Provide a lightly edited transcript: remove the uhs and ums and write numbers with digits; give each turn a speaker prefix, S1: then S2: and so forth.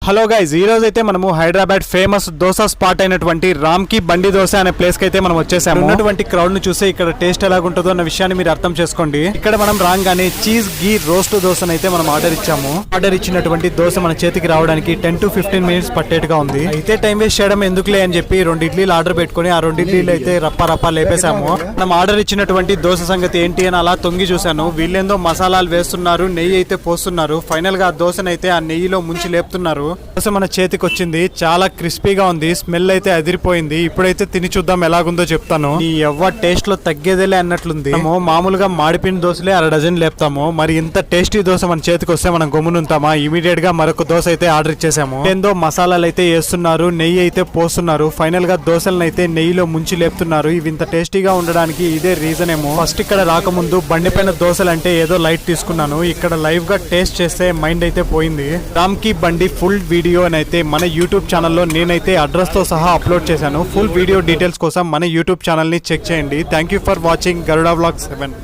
S1: Hello guys, ఈ రోజు అయితే మనము హైదరాబాద్ ఫేమస్ దోస స్పాట్ అయినటువంటి రామ్ కి బండి దోశ అనే ప్లేస్ కి అయితే మనం వచ్చేసాము. ఉన్నటువంటి క్రౌడ్ ను చూస్తే ఇక్కడ టేస్ట్ ఎలాగుంటుందో అన్న విషయాన్ని మీరు అర్థం చేసుకోండి. ఇక్కడ మనం రాగానే చీజ్ గీ రోస్ట్ దోశను అయితే మనం ఆర్డర్ ఇచ్చాము. ఆర్డర్ ఇచ్చినటువంటి దోశ మన చేతికి రావడానికి 10 to 15 minutes పట్టేట్టుగా ఉంది. అయితే టైం వేస్ట్ చేయడం ఎందుకులే అని చెప్పి 2 ఇడ్లీలు ఆర్డర్ పెట్టుకుని ఆ 2 ఇడ్లీలు అయితే రప్ప లేపేశాము. మనం ఆర్డర్ ఇచ్చినటువంటి దోశ సంగతి ఏంటి అని అలా తొంగి చూశాను. వీళ్ళేందో మసాలాలు వేస్తున్నారు, నెయ్యి అయితే పోస్తున్నారు. ఫైనల్ గా ఆ దోశనైతే ఆ నెయ్యిలో ముంచి లేపుతున్నారు. దోశ మన చేతికి వచ్చింది, చాలా క్రిస్పీగా ఉంది. స్మెల్ అయితే అదిరిపోయింది. ఇప్పుడైతే తిని చూద్దాం ఎలాగుందో చెప్తాను. ఈ ఎవ్వ టేస్ట్ లో తగ్గేదేలే అన్నట్లుంది. మామూలుగా మాడిపోయిన దోశలే 1/2 డజన్ లేపుతాము. మరి ఇంత టేస్టీ దోశ మన చేతికి వస్తే మనం గమ్మునుంటామా? ఇమీడియట్ గా మరొక దోశ అయితే ఆర్డర్ ఇచ్చేసాము. ఏందో మసాలాలు అయితే వేస్తున్నారు, నెయ్యి అయితే పోస్తున్నారు. ఫైనల్ గా దోశలను అయితే నెయ్యిలో ముంచి లేపుతున్నారు. ఇవి ఇంత టేస్టీగా ఉండడానికి ఇదే రీజన్ ఏమో. ఫస్ట్ ఇక్కడ రాకముందు బండిపైన దోశలు అంటే ఏదో లైట్ తీసుకున్నాను. ఇక్కడ లైవ్ గా టేస్ట్ చేస్తే మైండ్ అయితే పోయింది. రామ్ కి బండి ఫుల్ వీడియో అయితే మన యూట్యూబ్ ఛానల్లో నేనైతే అడ్రస్ తో సహా అప్లోడ్ చేశాను. ఫుల్ వీడియో డీటెయిల్స్ కోసం మన యూట్యూబ్ ఛానల్ ని చెక్ చేయండి. Thank you for watching Garuda vlogs 7.